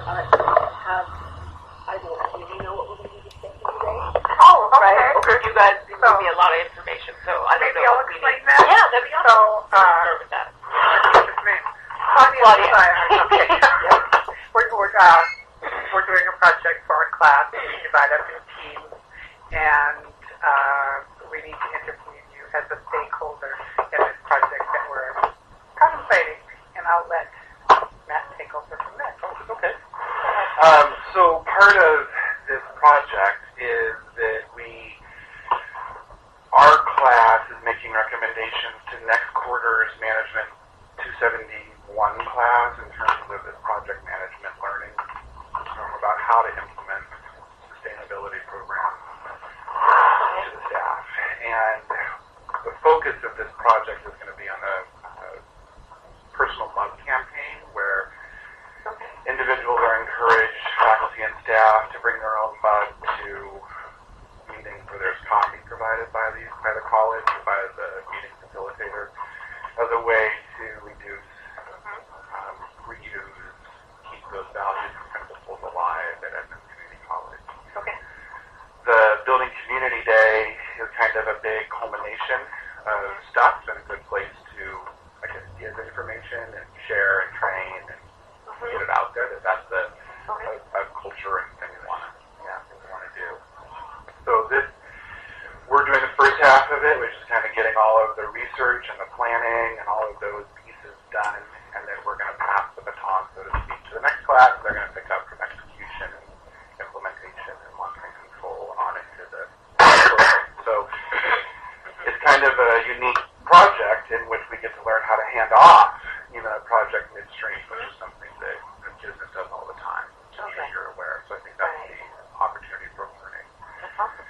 I don't really know what we're going to be discussing today. Oh, okay. Right? Okay. You guys give me a lot of information, so I don't know. Maybe I'll explain that. Yeah, that'd be awesome. So, start with that. Claudia. Okay. We're doing a project for our class. We divide up in teams, and we need to interview you as a stakeholder in this project that we're contemplating. And I'll let Matt take over from there. Oh, okay. So part of this project is that our class is making recommendations to next quarter's Management 271 class in terms of this project management learning about how to implement sustainability programs to the staff. And the focus of this project is going to be on the personal mug campaign, where individuals are encouraged, faculty and staff, to bring their own mug to meetings where there's coffee provided by the college or by the meeting facilitator as a way to reduce reuse, keep those values and principles alive at Edmonds Community College. Okay. The Building Community Day is kind of a big culmination of stuff and a good place to, I guess, give information and share and train and get it out there. That's a culture and thing we want to do. So we're doing the first half of it, which is kind of getting all of the research and the planning and all of those pieces done, and then we're going to pass the baton, so to speak, to the next class. They're going to pick up from execution and implementation and monitoring control on into the program. So it's kind of a unique project in which we get to learn how to hand off even a project midstream, which is something that the business does all the time. Okay. You're aware. So I think that's the opportunity for learning. That's awesome.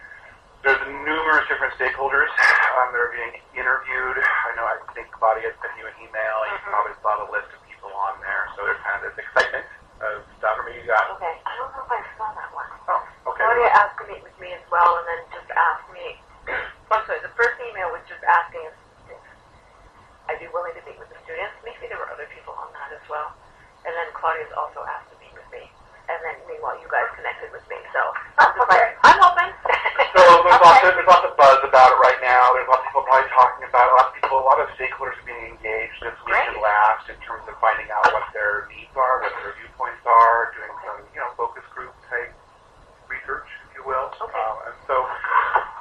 There's numerous different stakeholders that are being interviewed. I think Claudia sent you an email. You probably saw the list of people on there. So there's kind of this excitement of stuff. I mean, you got. Okay. I don't know if I saw that one. Oh, okay. Claudia asked to meet with me as well, and then just asked me. I'm sorry. The first email was just asking if I'd be willing to meet with the students. Maybe there were other people on that as well. And then Claudia's also asked to meet with me. And then meanwhile, you guys connected with me. So I'm just like, I'm open. So there's lots of buzz about it right now. There's lots of people probably talking about it. A lot of stakeholders are being engaged this week and last in terms of finding out what their needs are, what their viewpoints are, doing some, focus group type research, if you will. Okay. And so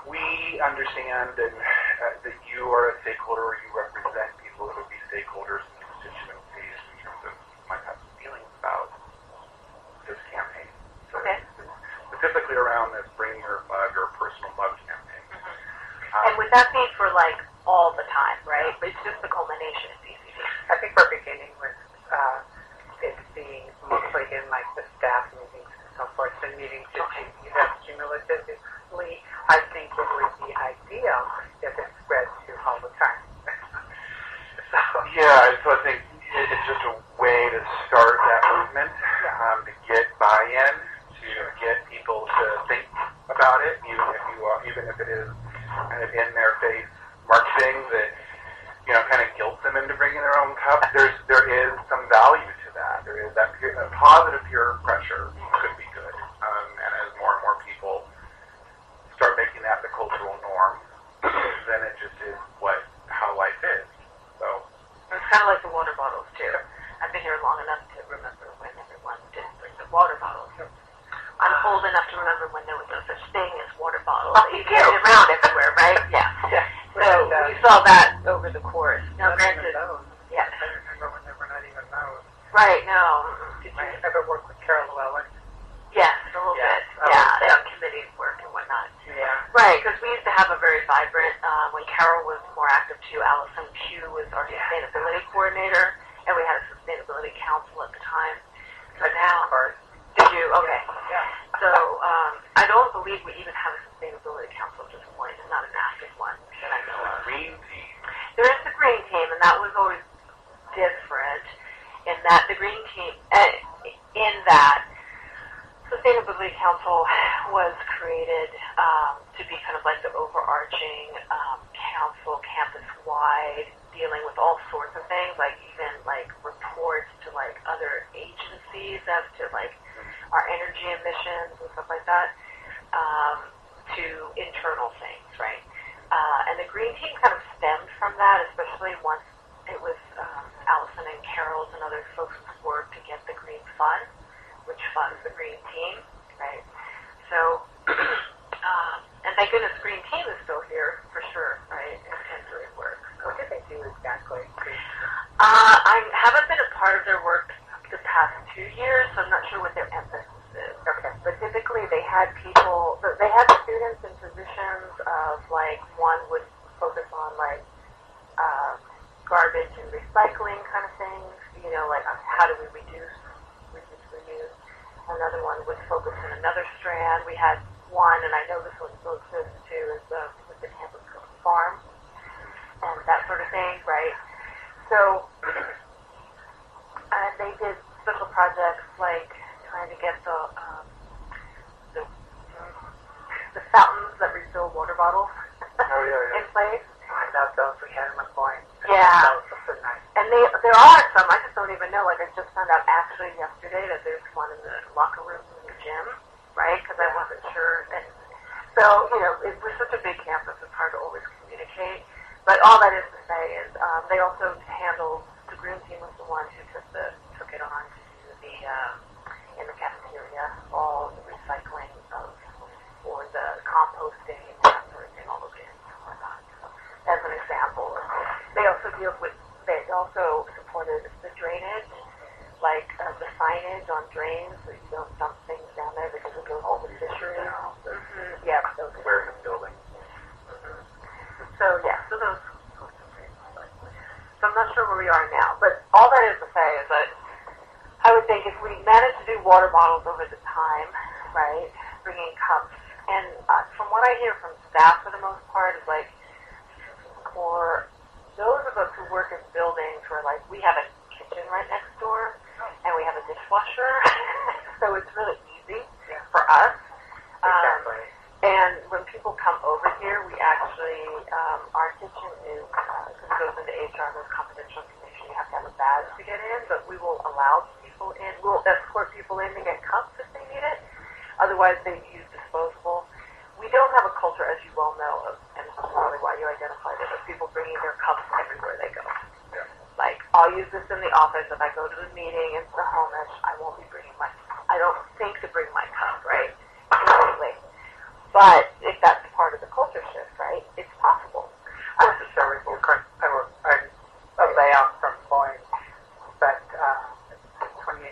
we understand that you are a stakeholder, or you represent people that would be stakeholders in constituencies in terms of might have some feelings about this campaign. So specifically around this Bring Your Mug or Personal Mug campaign. And would that be for all the time, right? But it's just the culmination of DCD. I think we're beginning with it being mostly in the staff meetings and so forth, and meetings to do that cumulatively. I think it would be ideal if it spread to all the time. So I think it's just a way to start that movement, to get buy-in, to get people to think about it, even if it is kind of in their face marketing that kind of guilts them into bringing their own cup. There is some value to that. There is that positive peer pressure could be good, and as more and more people start making that the cultural norm, then it just is how life is. So it's kind of like the water bottles too. I've been here long enough to remember when everyone didn't bring the water bottles. I'm old enough to remember when there was no such thing as water bottles. You carried it around everywhere, right? Yeah. So we saw that over the course. Now, granted, I remember when there were not even those. Right. No. Did you ever work with Carol Llewellyn? Yes, a little bit. Yeah, on committee work and whatnot. Yeah. Right, because we used to have a very vibrant. When Carol was more active too, Allison Pugh was our sustainability coordinator, and we had a sustainability council at the time. But now, did you? Okay. Yeah. So I don't believe we even have a sustainability council at this point. It's not an active one that I know of. green team. There is the green team, and that was always different. In that the green team, in that Sustainability Council was created to be kind of like the overarching council, campus-wide, dealing with all sorts of things, like even like reports to like other agencies as to like communications and stuff like that, to internal things, right? And the green team kind of stemmed from that, especially once it was Allison and Carol's and other folks' work to get the Green Fund, which funds the Green Team, right? So, and thank goodness Green Team is still here for sure, right? And doing work. What do they do exactly? I haven't been a part of their work the past 2 years, so I'm not sure what their emphasis is. Okay. But typically they had people, they had students in positions of like, one would focus on like garbage and recycling kind of things, you know, like how do we reduce, reuse. Another one would focus on another strand. We had one, and I know this one still exists too, is with the campus farm and that sort of thing, right? So, and they did special projects like trying to get the fountains that refill water bottles in place. I love those. We had them at Point. Yeah. Those are so nice. And there are some, I just don't even know, like I just found out actually yesterday that there's one in the locker room in the gym, right? Because I wasn't sure. And so, you know, we're such a big campus, it's hard to always communicate. But all that is to say is they also handled, the Green Team was the one who took it on to do the, in the cafeteria, all the recycling or the composting and that sort of thing, all those bins and whatnot. So, as an example. They also supported the drainage, like the signage on drains, so you don't dump things down there because it goes over the fisheries. Mm-hmm. Yeah, those Warehouse building. So those sorts of things. So I'm not sure where we are now, but all that is to say is that I would think if we manage to do water bottles over the time, right, bringing cups, and from what I hear from staff for the most part is like, for those of us who work in buildings where like we have a kitchen right next door and we have a dishwasher, so it's really easy for us. Exactly. And when people come over here, we actually, our kitchen is, because it goes into HR, there's confidential information, you have to have a badge to get in, but we will allow people in, we'll escort people in to get cups if they need it. Otherwise, they use disposable. We don't have a culture, as you well know, and this is probably why you identified it, of people bringing their cups everywhere they go. Yeah. Like, I'll use this in the office. If I go to the meeting in Snohomish, I won't be bringing I don't think to bring my cup, right? Completely. But if that's part of the culture shift, right, it's possible. I'm a layout from Point, but 28,000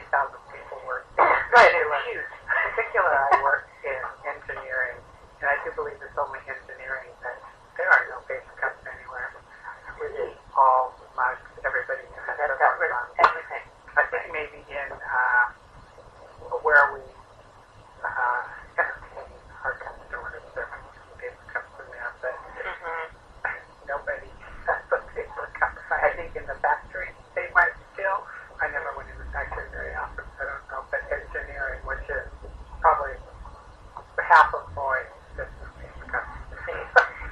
people work there. Right, it was huge. In particular, I work in engineering, and I do believe it's only engineering that there are no paper cups anywhere. It is all mugs. Everybody has their Got rid of mugs. everything. I think maybe in where we entertain our customers, there might be some paper cups in there, but nobody has a paper cup. I think in the factory they might still. I never went in the factory very often, so I don't know. But engineering, which is probably half of boys, there's no paper cups.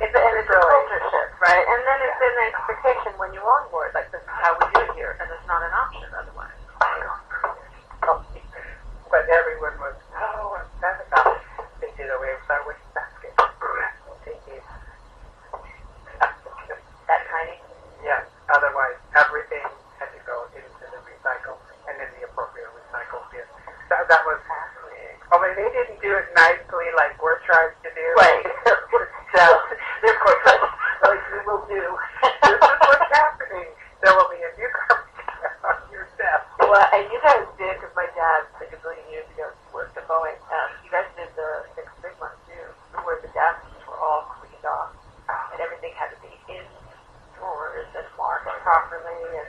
It's a culture shift, right? And then it's an expectation when you're on board, like this is how we do it here, and it's not an option otherwise. But everyone was, what's that about? They did away with our waste basket. They gave That tiny? yeah, otherwise everything had to go into the recycle and in the appropriate recycle bin. That was fascinating. I mean, they didn't do it nicely like we're trying to do. Right. So, they're corporate. Like we will do. This is what's happening. There will be a new garbage on your desk. Well, and you guys did, because my dad, like a billion years ago, worked at Boeing. You guys did the Six Big Ones too, where the desks were all cleaned off, and everything had to be in drawers and marked properly. And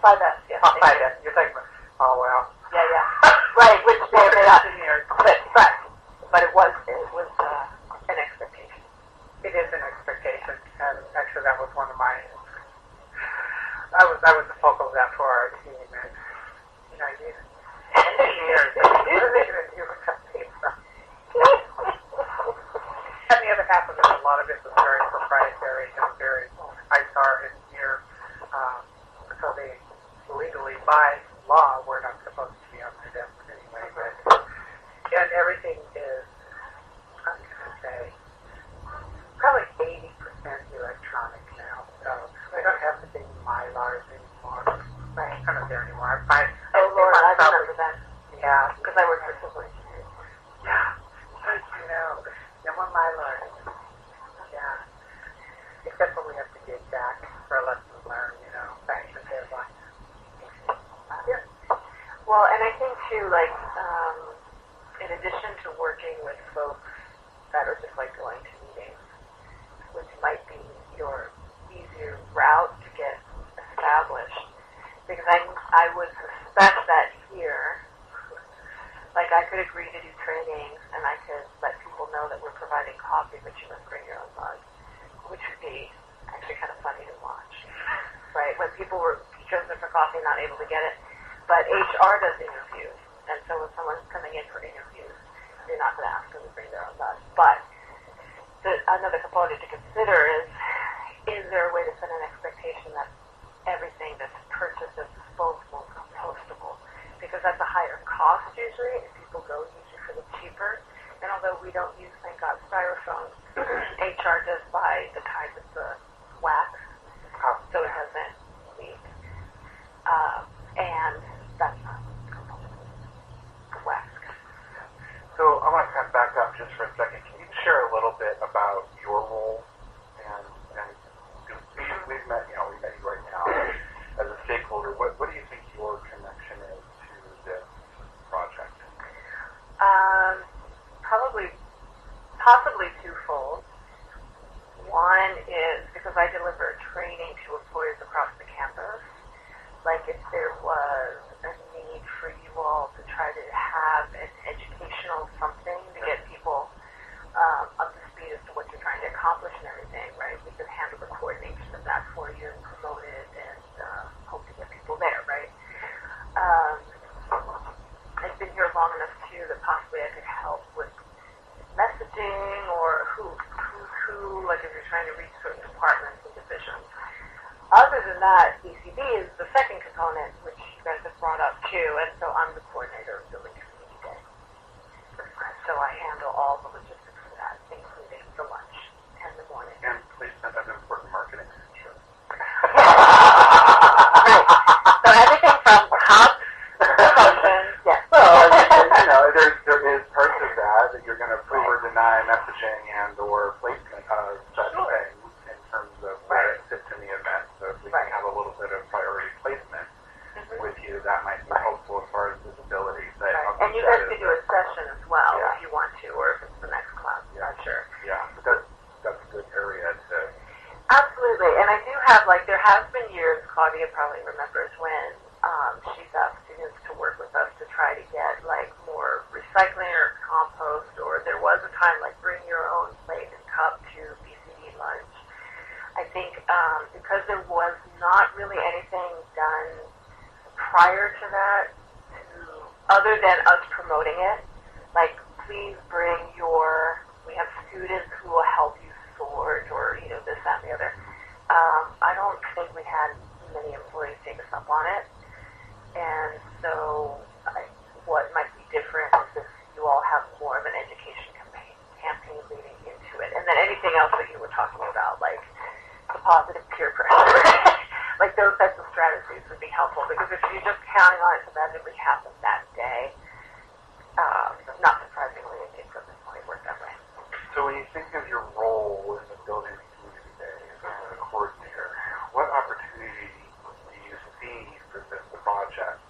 by that, yeah. By that, you're thinking, oh well. Yeah, yeah. Right, which may or may not. Engineers. But it was an expectation. It is an expectation, and actually that was one of my. I was the focal of that for our team, and you know, engineers. What are they going to do with that paper? And the other half of it, a lot of it was very proprietary and very ISAR engineer. So they legally, by law, were not supposed to be on their desk anyway. But, and everything I'm not there anymore. I Oh, Lord, I remember that. Yeah. Because I worked for civil engineers. Yeah. I know. And one my Lord. Yeah. Except when we have to dig back for a lesson learned, back to their life. Yeah. Well, and I think too, like, in addition to working with folks that are just like going to meetings, which might be your easier route to get established, because I would suspect that here, like I could agree to do trainings and I could let people know that we're providing coffee, but you must bring your own mug, which would be actually kind of funny to watch, right? When people were chosen for coffee, not able to get it. But HR does interviews, and so when someone's coming in for interviews, you're not going to ask them to bring their own bus. But another component to consider is there a way to set an expectation that everything that's purchased is disposable and compostable? Because that's a higher cost usually, and people go usually for the cheaper. And although we don't use, thank God, styrofoam, HR does buy the kind of the wax, so it doesn't leak. And that's not compostable. The wax. So I want to kind of back up just for a second. Can you share a little bit about your role and we've met you right now as a stakeholder. What do you think your connection is to this project? Possibly twofold. One is because I deliver training to employers across the campus. Like if there was a need for you all to try to have an educational something to get people up to speed as to what you're trying to accomplish and everything, right? We can handle the coordination of that for you and promote it and hope to get people there, right? I've been here long enough too that possibly I could help with messaging or who, like if you're trying to reach certain departments and divisions. Other than that, ECB is the second component, which you guys have brought up too, and so I'm the coordinator of Building Community Day. So I handle all the logistics for that, including the lunch and the morning. And placement of important marketing. Sure. Right. So everything from hubs to promotions, yes. Well, there is parts of that you're going to approve or deny messaging and or placement of such things in terms of where it fits in the event. So if we can have a little bit of priority placement with you, that might be helpful as far as visibility. But and you guys could do a session as well if you want to, or if it's the next class, I'm sure. Yeah, but that's a good area to... Absolutely, and I do have, there has been years, Claudia probably remembers, when she's asked students to work with us to try to get, more recycling or compost, or there was a time, bring your own plate and cup to BCD lunch. I think because there was not really anything done prior to that, other than us promoting it, please bring we have students who will help you sort, or, this, that, and the other. I don't think we had many employees take us up on it. And so what might be different is if you all have more of an education campaign leading into it. And then anything else that you were talking about, like the positive peer pressure, those types of strategies would be helpful. Because if you're just counting on it to magically happen that day, not surprisingly, it doesn't quite work that way. So when you think of your role in the Building Community Day as a coordinator, what opportunity do you see for this project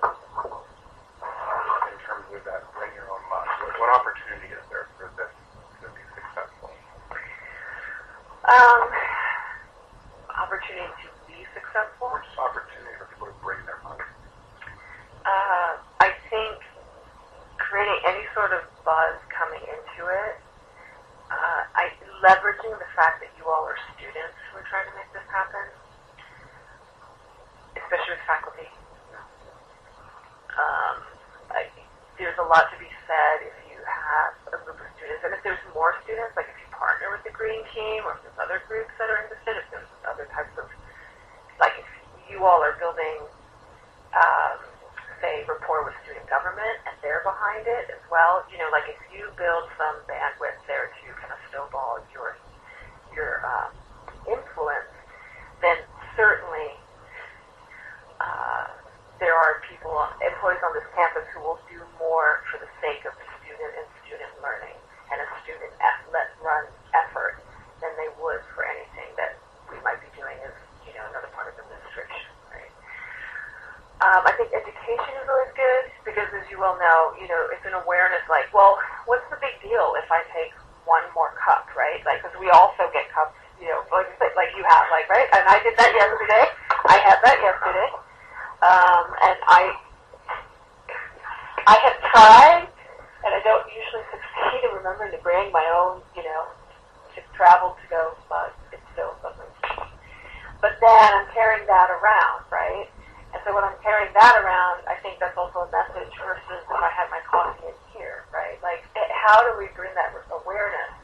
in terms of that bring your own lunch? What opportunity is there for this to be successful? Opportunity to be successful? Or just opportunity for people to bring their money? I think creating any sort of buzz coming into it, leveraging the fact that you all are students who are trying to make this happen, especially with faculty. There's a lot to be said if you have a group of students, and if there's more students, if you partner with the green team, or if there's other groups that are interested, if there's other types of, if you all are building, say, rapport with student government, and they're behind it as well, if you build some bandwidth there to kind of snowball your influence, then certainly people, employees on this campus who will do more for the sake of the student and student learning and a student run effort than they would for anything that we might be doing as, another part of administration, right? I think education is always good because, as you well know, it's an awareness like, well, what's the big deal if I take one more cup, right? Like, because we also get cups, like you have, like, right? And I did that yesterday. I had that yesterday. And I have tried, and I don't usually succeed in remembering to bring my own, to travel to go, but it's still something. But then I'm carrying that around, right? And so when I'm carrying that around, I think that's also a message versus if I had my coffee in here, right? Like, how do we bring that awareness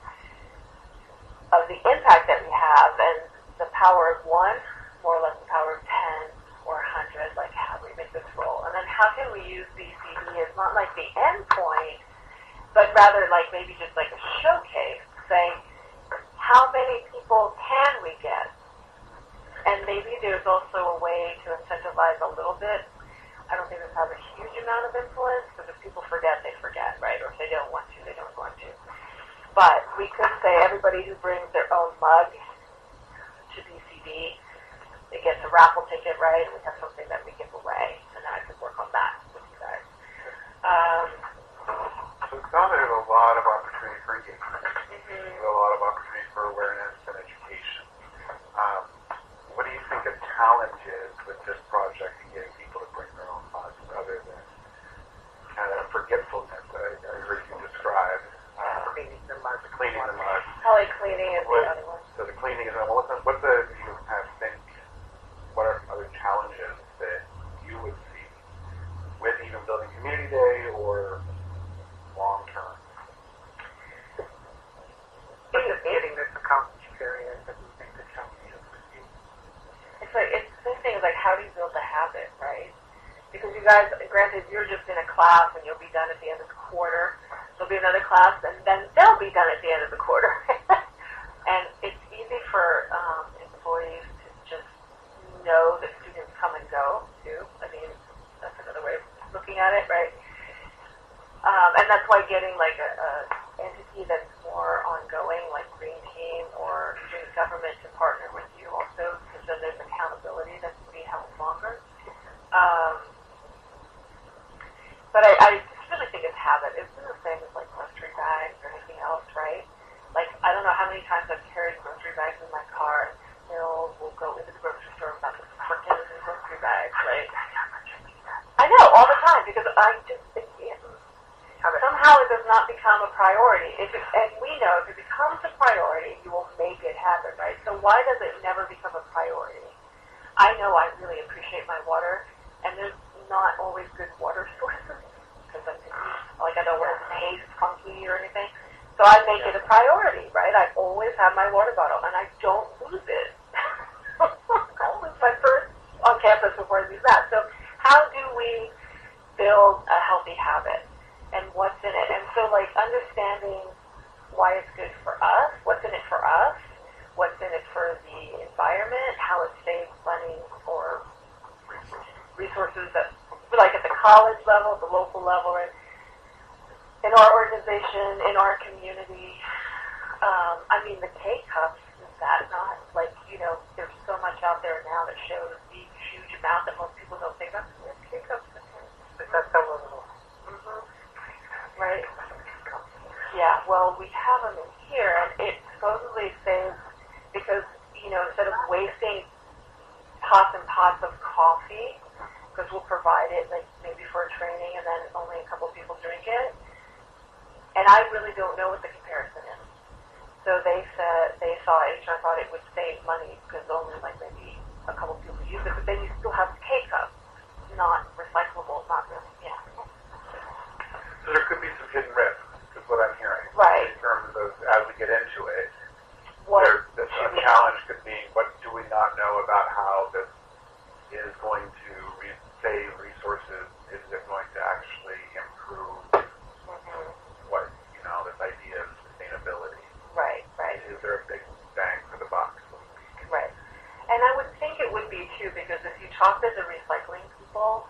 of the impact that we have and the power of one, more or less the power of 10 or 100, like how do we make this roll? And then how can we use BCD as not like the end point, but rather like maybe just like a showcase, saying how many people can we get? And maybe there's also a way to incentivize a little bit. I don't think this has a huge amount of influence, because if people forget, they forget, right? Or if they don't want to, they don't want to. But we could say everybody who brings their own mug to BCD, it gets a raffle ticket, right? And we have something that we give away, and then I could work on that with you guys. So it sounds like there's a lot of opportunity for engagement. There's a lot of opportunity for awareness and education. What do you think a challenge is with this project and getting people to bring their own mugs, other than kind of forgetfulness that I heard you describe? Cleaning the mug. Cleaning the mug. Probably cleaning is the other one. So the cleaning is what's the you kind of think? What are other challenges that you would see with even building community day or long term? Getting this accomplished period that we think the challenges would be. It's like, it's the same thing as like, how do you build a habit, right? Because you guys, granted, you're just in a class and you'll be done at the end of the quarter. There'll be another class and then they'll be done at the end of the quarter. And it's easy for employees to just know that students come and go, too. I mean, that's another way of looking at it, right? And that's why getting like a entity that's more ongoing, like Green Team or Student Government, to partner with you also, because then there's accountability that can be held longer. But I just really think it's habit. It's the same as like grocery bags or anything else, right? Like, I don't know how many times I've carried grocery bags in my car, and still will go into the grocery store without the frickin' grocery bags, right? I know, all the time, because somehow it does not become a priority. And we know if it becomes a priority, you will make it happen, right? So why does it never become a priority? I know I really appreciate my water, and there's not always good water sources, because I don't want to taste funky or anything. So I make it a priority, right? I always have my water bottle, and I don't lose it. I'll lose my purse on campus before I lose that. So how do we build a healthy habit, and what's in it? And so, like, understanding why it's good for us, what's in it for us, what's in it for the environment, how it saves money or resources that, like at the college level, at the local level, right? In our organization, in our community. I mean, the K-cups, is that not, like, there's so much out there now that shows the huge amount that most people don't think of. There's K-cups in here. But that's so little. Right? Yeah, well, we have them in here, and it supposedly saves, because, instead of wasting pots and pots of coffee, because we'll provide it, like, maybe for a training, and then only a couple people drink it. And I really don't know what the comparison is. So they said, HR thought it would save money because only like maybe a couple people use it, but then you still have the K-cup, not recyclable, not really, yeah. So there could be some hidden risks, is what I'm hearing. Right. In terms of, as we get into it, What a challenge could be, what do we not know about how this is going to save resources? Is it going to actually improve what, this idea of sustainability? Right. Is there a big bang for the buck? Right. And I would think it would be too, because if you talk to the recycling people,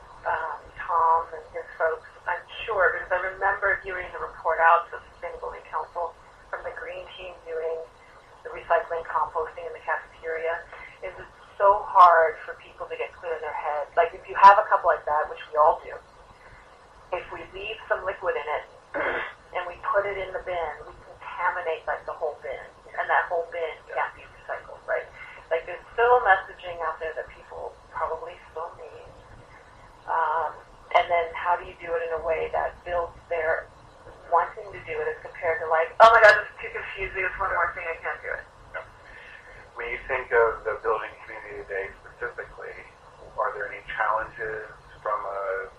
remember hearing the report out to the Sustainability Council from the green team doing the recycling, composting in the cafeteria. Is it's so hard for people to get clear in their head. Like if you have a cup like that, which we all do, if we leave some liquid in it and we put it in the bin, we contaminate like the whole bin, and that whole bin can't be recycled, right? Like there's still messaging out there that people probably still need. And then how do you do it in a way that builds their wanting to do it as compared to like, oh my God, this is too confusing, it's one more thing, I can't do it. Yeah. When you think of the Building Community Day specifically, are there any challenges from a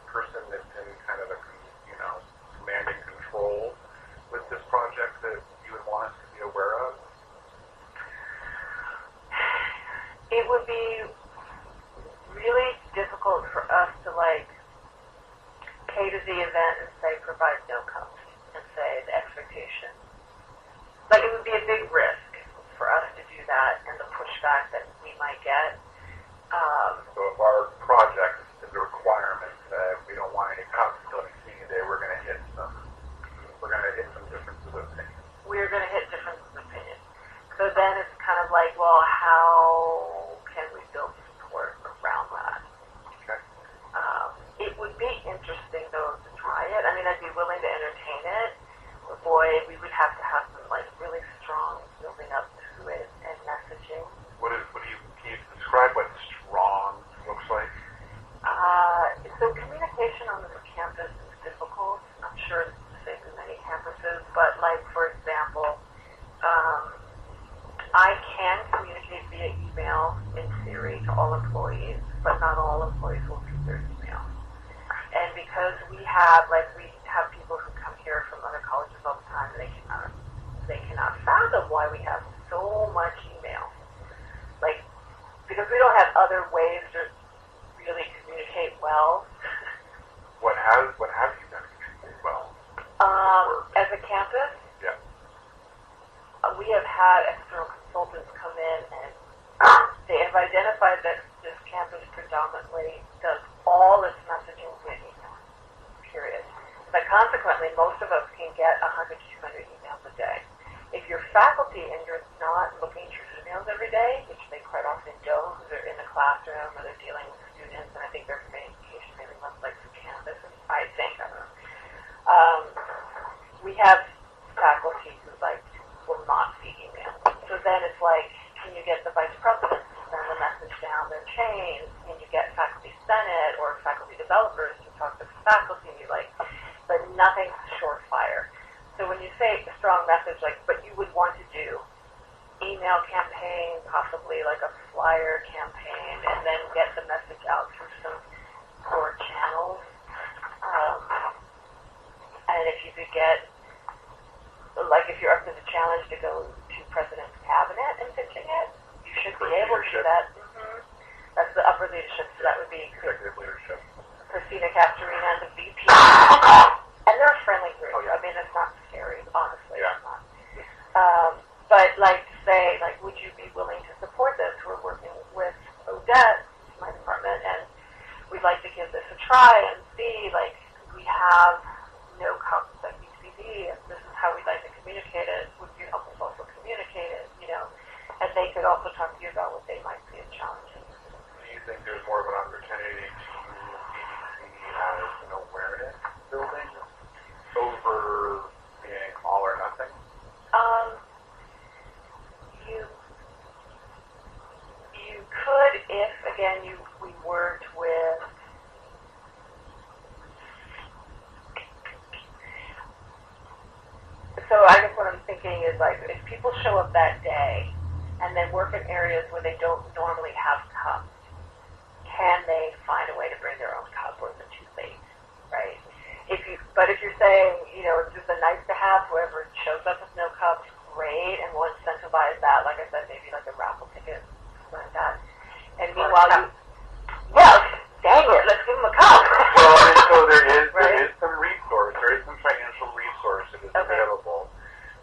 person that's in kind of a, command and control with this project that you would want us to be aware of? It would be really difficult for us to like cater the event and say provide no cups and say the expectation. Like it would be a big risk for us to do that and the pushback that we might get. So if our project is a requirement that we don't want any cups Building Community Day, we're going to hit some differences of opinion. We're going to hit differences of opinion. So then it's kind of like, well, how can we build support around that? Okay. It would be interesting, though, to try it. I mean, I'd be willing to entertain it. But boy, we would have to have some, like, really strong building up to it and messaging. Can you describe what strong looks like? So communication on this campus is difficult. I'm sure it's the same in many campuses. But, like, for example, I can communicate via email, in theory, to all employees, but not all employees will see their email. And because we have people who come here from other colleges all the time, and they cannot fathom why we have so much email. Like, because we don't have other ways to really communicate well. What have you done to communicate well? As a campus, Yeah. we have had external consultants come in and they have identified that this campus predominantly does all its messaging via email, period. But consequently, most of us can get 100 to 200 emails a day. If you're faculty and you're not looking at your emails every day, which they quite often don't because they're in the classroom or they're dealing with students, and I think their communication maybe looks like some campus, I don't know. We have faculty who will not see email. So then it's like, can you get the vice president to send the message down their chain? Can you get faculty senate or faculty developers to talk to the faculty? But nothing's surefire. So when you say a strong message, but you would want to do email campaign, possibly like a flyer campaign, and then get the message out through some core channels. And if you could get, if you're up to the challenge to go to President's Cabinet and pitching it, you should be able to do that. Mm-hmm. That's the upper leadership, so that would be Executive leadership. Christina Castorina and the VP. And they're a friendly group. Oh, yeah. I mean, it's not scary, honestly. Yeah. It's not. But to say, would you be willing to support this? We're working with Odette, my department, and we'd like to give this a try and see, we have no cups at UCD, and this is how we'd like to communicate it. Would you help us also communicate it, And they could also talk to you about what they might see as challenges. Do you think there's more of an opportunity to EDCC as an awareness building over being all or nothing? You could if, again, we worked with so I guess what I'm thinking is if people show up that day and then work in areas where they don't normally have cups, can they find a way to bring their own cup or is it too late, right? But if you're saying, it's just a nice to have, whoever shows up with no cups, great, and we'll incentivize that, like I said, maybe like a raffle ticket, something like that. And meanwhile, dang it, let's give them a cup. Well, and so there is some financial resource that is available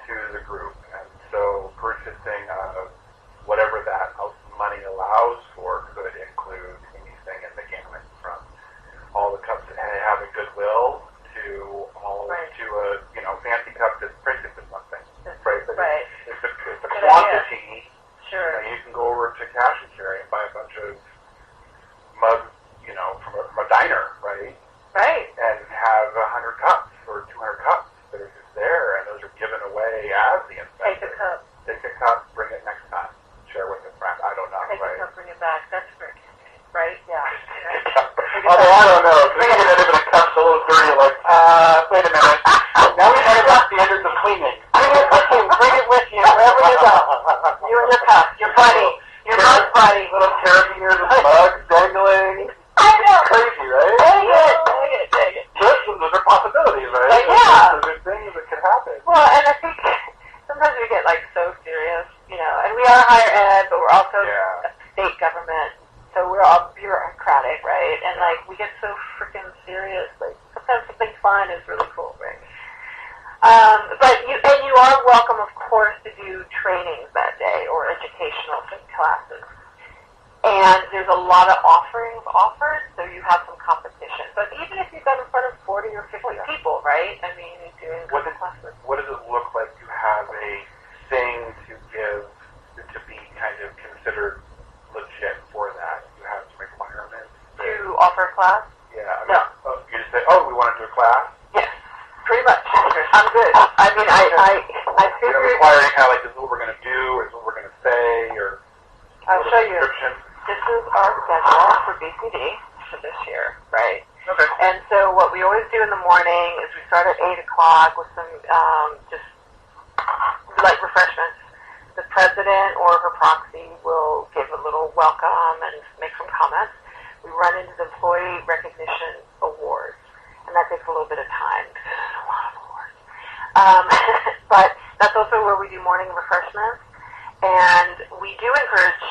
to the group, and so purchasing whatever that money allows for could include anything in the gamut from all the cups that have a goodwill to Although I don't know, if you're going to live in a cup's a little dirty, like, wait a minute. Now we talk about standards of cleaning. Bring it with you wherever you go. You and your cup, your buddy, your mug buddy. Little carabiners with mugs dangling. I know. Crazy, right? Dang it. Those are possibilities, right? Yeah. Those are things that could happen. Well, and I think sometimes we get like so serious, and we are higher ed, but we're also a state government, so we're all bureaucratic, right? And like we get so freaking serious. Like sometimes something fun is really cool, right? But you are welcome, of course, to do trainings that day or educational classes. And there's a lot of offerings offered, so you have some competition. But even if you've got in front of 40 or 50 people, right? I mean, doing classes. What does it look like to have a thing to give to be kind of considered legit for that? You have some requirements. To offer a class? Yeah. I mean, you just say, we want to do a class? Yes, pretty much. I'm good. I mean, I figured... You don't require any kind of like, this is what we're going to do, or this is what we're going to say, or... I'll show you. This is our schedule for BCD for this year, right? Okay. And so what we always do in the morning is we start at 8 o'clock with some just like refreshments. The president or her proxy will give a little welcome and make some comments. We run into the employee recognition awards, and that takes a little bit of time because there's a lot of awards. But that's also where we do morning refreshments. And we do encourage,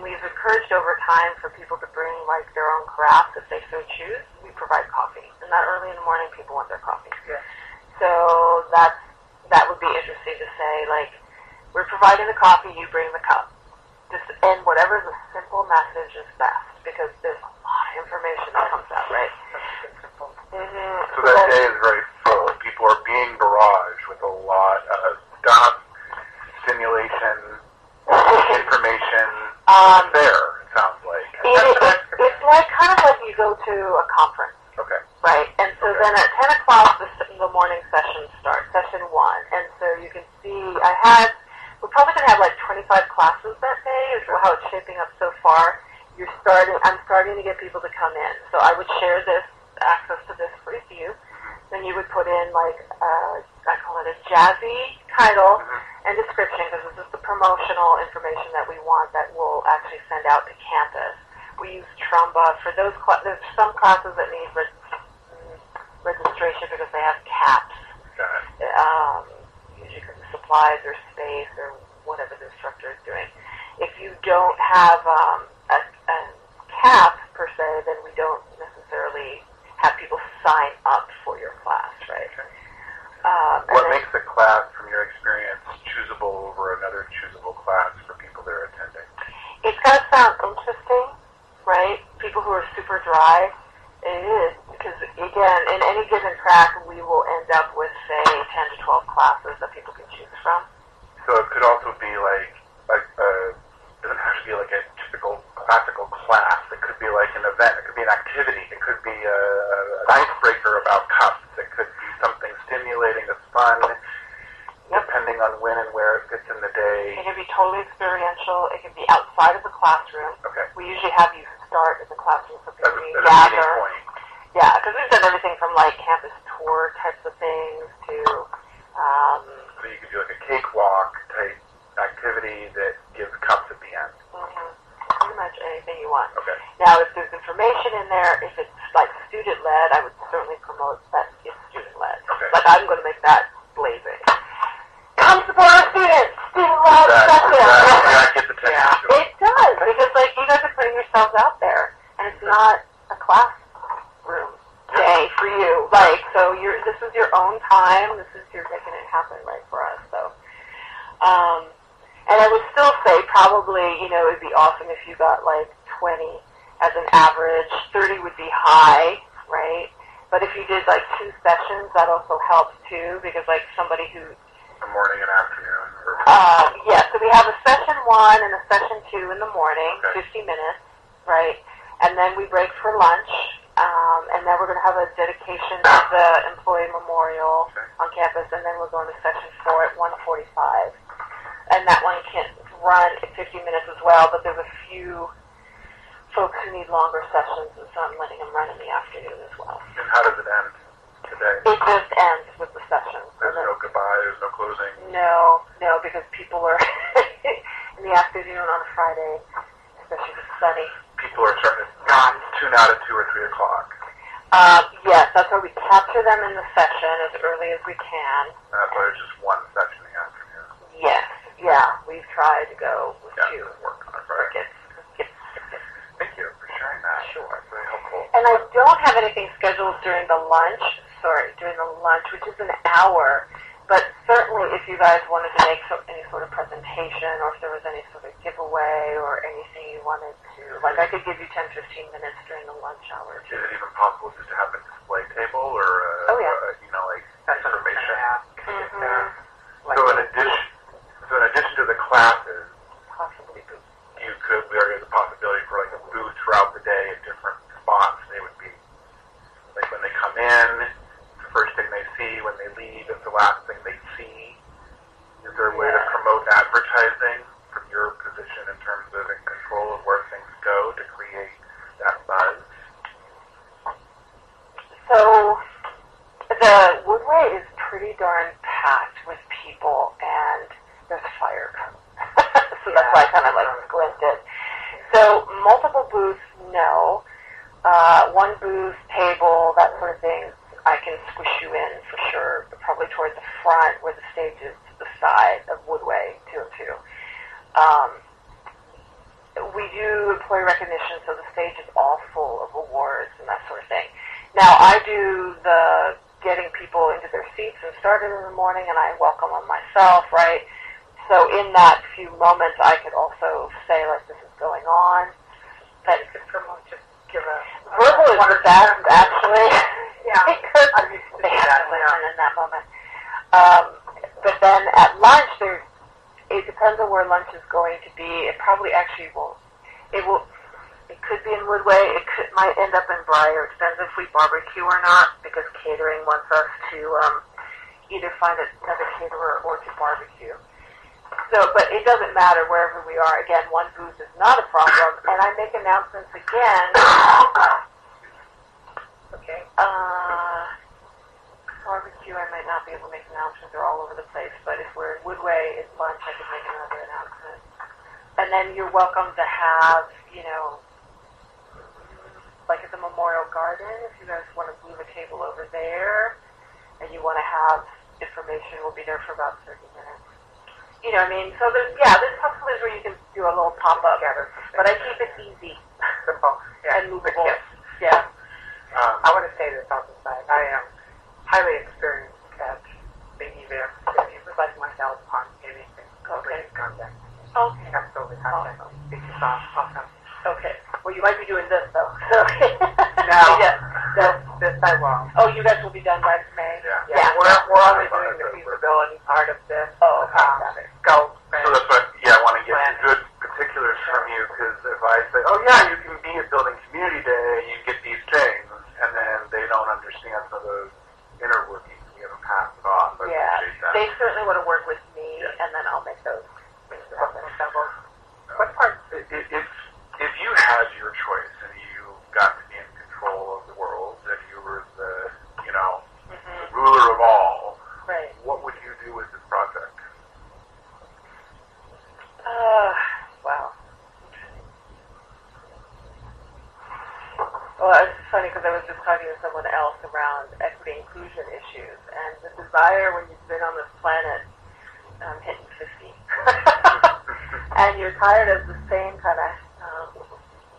we've encouraged over time for people to bring like their own craft if they so choose. We provide coffee. And that early in the morning people want their coffee. Yeah. So that would be interesting to say, like, we're providing the coffee, you bring the cup. And whatever the simple message is best, because there's a lot of information that comes out, right? Mm-hmm. So that day is very full. People are being barraged with a lot of stuff, stimulation, information. There, it sounds like. It's like kind of like you go to a conference. Okay. Right, and so then at 10 o'clock the morning session starts, session 1. And so you can see we're probably going to have like 25 classes that day is how it's shaping up so far. I'm starting to get people to come in. So I would share this, access to this for you. Then you would put in like, I call it a jazzy title and description, because this is the promotional information that we want that we'll actually send out to campus. We use Trumba for those there's some classes that need registration because they have caps. Usually because of supplies or space or whatever the instructor is doing. If you don't have a cap per se, then we don't necessarily have people sign up for your class, right? What makes a class, from your experience, choosable over another choosable class for people that are attending? It's got to sound interesting, right? People who are super dry, it is, because again, in any given track, we will end up with, say, 10 to 12 classes that people can choose from. So it could also be like it doesn't have to be like a typical classical class. It could be like an event. It could be an activity. It could be an icebreaker about cups. It could be something stimulating that's fun, depending on when and where it fits in the day. It can be totally experiential. It can be outside of the classroom. Okay. We usually have you start in the classroom so people can As a meeting gather. point. Yeah, because we've done everything from like campus tour types of things to So you could do like a cakewalk type activity that gives cups at the end. pretty much anything you want. Okay. Now, if there's information in there, if it's like student-led, I would certainly promote that it's student-led. Okay. Like, I'm going to make that blazing. Come support our students! Student-led session! That gets attention. Yeah, it does, because like you guys are putting yourselves out there, and it's not a classroom day for you. Like, so this is your own time. You're making it happen right for us. So, and I would still say probably, it would be awesome if you got like 20 as an average. 30 would be high, right? But if you did like 2 sessions, that also helps too, because like somebody who The morning and afternoon. so we have a session 1 and a session 2 in the morning, Okay. 50 minutes, right? And then we break for lunch, and then we're going to have a dedication to the employee memorial on campus, and then we're going to session 4 at 1:45. And that one can run at 50 minutes as well, but there's a few folks who need longer sessions, and so I'm letting them run in the afternoon as well. And how does it end today? It just ends with the session. There's no goodbye, there's no closing? No, because people are in the afternoon on a Friday, especially if it's sunny. People are starting to tune out at 2 or 3 o'clock. Yes, that's why we capture them in the session as early as we can. That's why there's just one session in the afternoon. Yes, yeah, we've tried to go with Yeah, two. work on it, right? Thank you for sharing that. Sure. That's very helpful. And I don't have anything scheduled during the lunch, which is an hour. But certainly if you guys wanted to make any sort of presentation, or if there was any sort of giveaway or anything you wanted to, like I could give you 10, 15 minutes during the lunch hour. Is it even possible just to have a display table or, Oh, yeah. like That's what I'm information? gonna ask. Mm-hmm. So in addition to the classes, Possibly. there is a possibility for like a booth throughout the day at different spots. They would be like when they come in, the first thing they see, when they leave, it's the last thing they see. Is there a way to promote advertising from your position in terms of in control of where things go to create that buzz? So the Woodway is pretty darn packed with people, and there's fire. So that's why I kind of like squinted. So multiple booths, no. One booth, table, that sort of thing, I can squish you in for sure, but probably towards the front where the stage is to the side of Woodway 202. We do employee recognition, so the stage is all full of awards and that sort of thing. Now, I do the getting people into their seats and started in the morning, and I welcome them myself, right? So in that few moments, I could also say, like, this is going on. But You could promote, just give a verbal is the best, actually. Yeah. Because I'm used to they do have that, to listen in that moment. But then at lunch, it depends on where lunch is going to be. It probably actually won't. It could be in Woodway. Might end up in Briar. It depends if we barbecue or not, because catering wants us to either find another caterer or to barbecue. So, but it doesn't matter wherever we are. Again, one booth is not a problem. And I make announcements again. Okay. Barbecue, I might not be able to make announcements. They're all over the place. But if we're in Woodway, it's lunch, I could make another announcement. And then you're welcome to have, like at the Memorial Garden, if you guys want to move a table over there, and you want to have information, we'll be there for about 30 minutes. You know what I mean? So there's possibilities where you can do a little pop-up, but I keep it easy Simple. Yeah. and movable. Yes. Yeah. I want to say this on the side. I am highly experienced at the events. If you would like my help on anything, please contact me. Okay. Absolutely contact me. This is awesome. Okay. Well, you might be doing this, though. So No. Yeah. This I won't. Oh, you guys will be done by May? Yeah. We're only doing the feasibility part of this. Oh, okay. Got it. Scope. So that's what, I want to get good particulars from you, because if I say, oh yeah, you can be at Building Community Day, you get these things, and then they don't understand some of those inner workings, you haven't passed it off. I appreciate that. They certainly want to work with me, and then I'll make those things happen. What part? If you had your choice and you got to be in control of the world, and you were the, the ruler of all, Right. what would you do with this project? Wow. Well, it's funny because I was just talking to someone else around equity inclusion issues, and the desire when you've been on this planet, hitting 50, and you're tired of the same kind of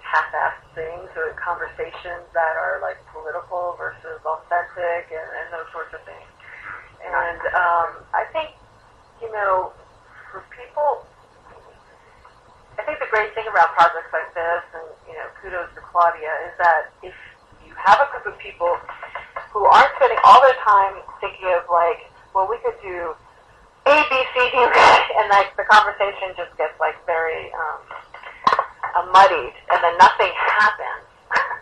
half-assed things or conversations that are like political versus authentic and those sorts of things. And I think, for people, I think the great thing about projects like this, and kudos to Claudia, is that if you have a group of people who aren't spending all their time thinking of like, well, we could do A, B, C, D, and like the conversation just gets like very muddied, and then nothing happens.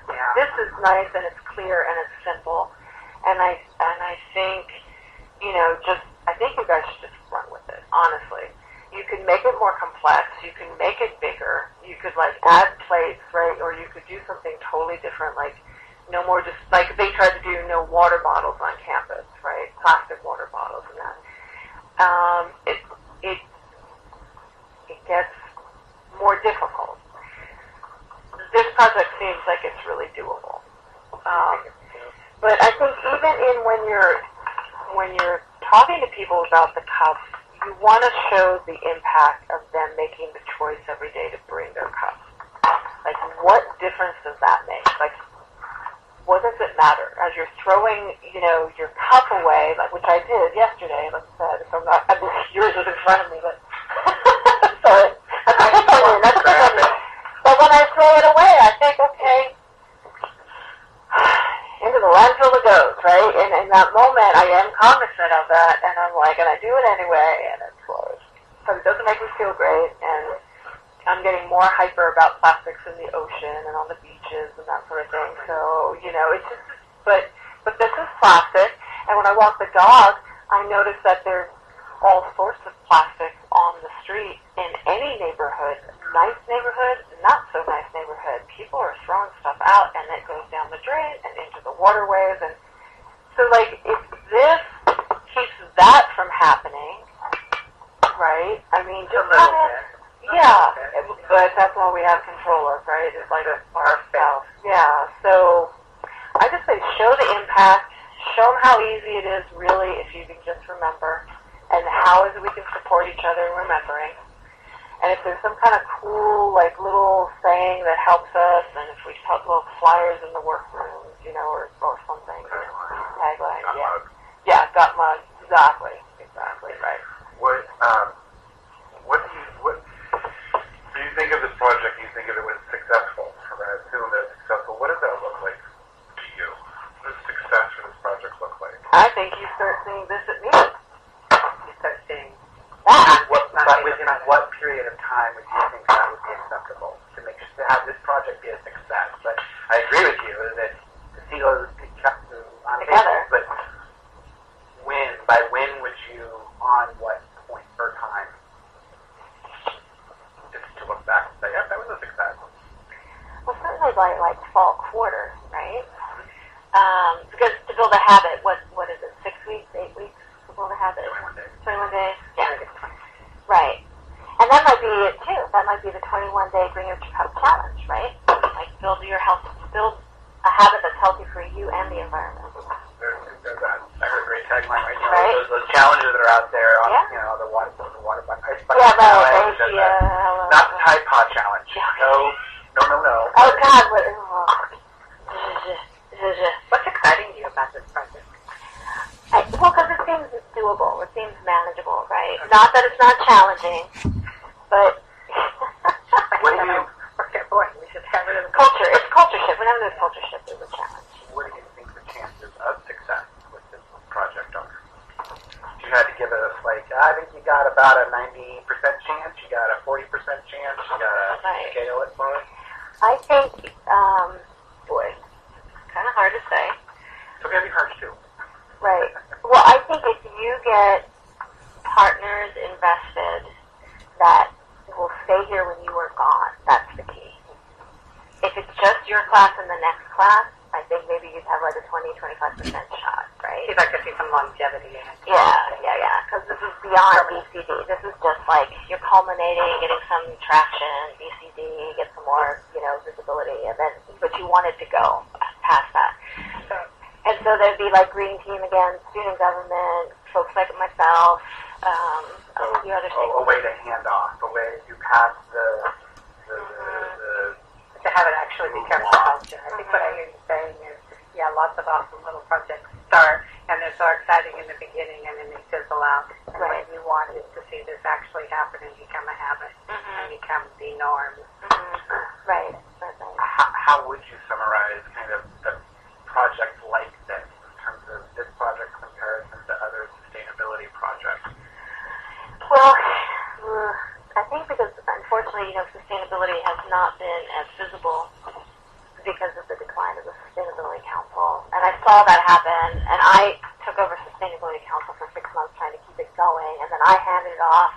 Yeah. This is nice, and it's clear, and it's simple, and I think, I think you guys should just run with it, honestly. you could make it more complex, you can make it bigger, you could like add plates, right, or you could do something totally different, like no more just, like they tried to do no water bottles on campus, right, plastic water bottles and that. It gets more difficult. This project seems like it's really doable. But I think even in when you're talking to people about the cups, you want to show the impact of them making the choice every day to bring their cups. Like, what difference does that make? Like, what does it matter? As you're throwing, your cup away, like which I did yesterday, like I said, so yours was in front of me, but sorry. That's opinion. But when I throw it away, I think, okay, into the landfill it goes, right? And in that moment, I am cognizant of that, and I'm like, and I do it anyway, and it's closed. So it doesn't make me feel great, and I'm getting more hyper about plastics in the ocean and on the beaches and that sort of thing. So, it's just, but this is plastic, and when I walk the dog, I notice that there's all sorts of plastic on the street in any neighborhood, nice neighborhood, not so nice neighborhood. People are throwing stuff out, and it goes down the drain and into the waterways, and so, like, if this keeps that from happening, right? I mean, just kind of, yeah, but that's all we have control of, right? It's like ourselves. Yeah, so I just say show the impact, show them how easy it is, really, if you can just remember, and how is it we can support each other in remembering. And if there's some kind of cool, like, little saying that helps us, and if we put little flyers in the workrooms, or something, tagline, yeah. Yeah, got mug, exactly, right. What do you think of this project? Do you think of it as successful? I assume that it's successful. What does that look like to you? What does success for this project look like? I think you start seeing this at me. You start seeing that. Within what period of time would you think that would be acceptable to have this project be a success? But I agree with you that the silos be kept on together. But by when would you, on what point per time, just to look back and say, yeah, that was a success? Well, certainly by like fall quarter, right? Because to build a habit, what is it? 6 weeks, 8 weeks to build a habit? 21 days. 21 days. Yeah. Right. And that might be it too. That might be the 21-day Bring Your Cup challenge, right? Like build a habit that's healthy for you and the environment. There's that. I heard a great tagline right now. Right. Those challenges that are out there on, Yeah. The water bucket. Yeah, challenge, right. not the Tide Pod challenge. Yeah. No. Oh God, what's exciting to you about this project? well, because it seems doable. It seems manageable, right? Not that it's not challenging, but What do you Boy, we should have it in the culture. It's culture shift. Whenever there's culture shift, there's a challenge. What do you think the chances of success with this project are? You had to give us I think you got about a 90% chance, you got a 40% chance, you got to scale it for us. I think, kind of hard to say. It's going to be hard too. Right. Well, I think if you get partners invested that will stay here when you are gone, that's the key. If it's just your class and the next class, I think maybe you'd have like a 20-25% shot, right? See if I could see some longevity in it. Yeah. Because this is beyond BCD. This is just like you're culminating, getting some traction, BCD, get some more, visibility, and then, but you wanted to go past that. And so there'd be like Green Team again, student government, folks like myself, a few other things. A way to hand off, a way to pass To have it actually become a culture. I think what I hear you saying is, lots of awesome little projects start, and they're so exciting in the beginning, and then they fizzle out. And what you want is to see this actually happen and become a habit and become the norm. Right. How would you summarize kind of a project like this in terms of this project comparison to other sustainability projects? Well, I think because unfortunately, sustainability has not been as visible because of the decline of the Sustainability Council. And I saw that happen, and I took over Sustainability Council for 6 months trying to keep it going, and then I handed it off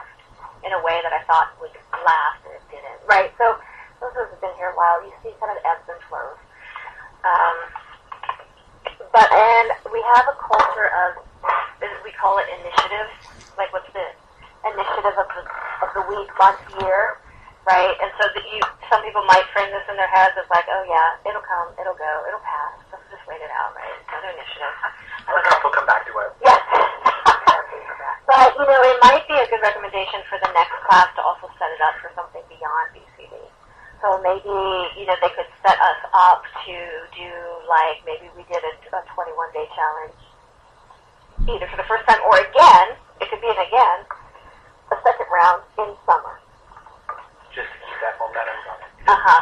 in a way have a culture of, we call it initiative, like what's the initiative of the week, month, year, right? And so some people might frame this in their heads as like, oh yeah, it'll come, it'll go, it'll pass. Let's just wait it out, right? It's another initiative. Our couple come back to us. Yes. But, it might be a good recommendation for the next class to also set it up for something beyond BCD. So maybe, they could set us up to do, like, maybe we did a 21-day challenge, either for the first time or again, it could be a second round in summer. Just to keep that momentum going. Uh-huh.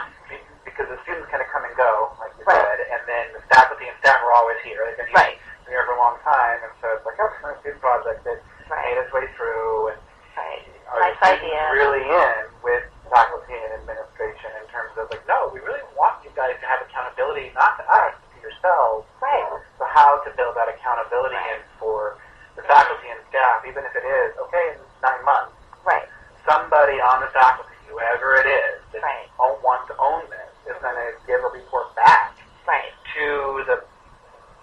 Because the students kind of come and go, like you Right. said, and then the faculty and staff are always here. They've been Right. here for a long time, and so it's like, oh, it's a student project that made its way through, and Right. are Nice the students idea. really in with faculty and administration in terms of like, no, we really want you guys to have accountability, not to us, to yourselves. Right. So how to build that accountability in for the faculty and staff, even if it is, okay, in 9 months, Right. somebody on the faculty, whoever it is, that Right. wants to own this, is going to give a report back Right. to the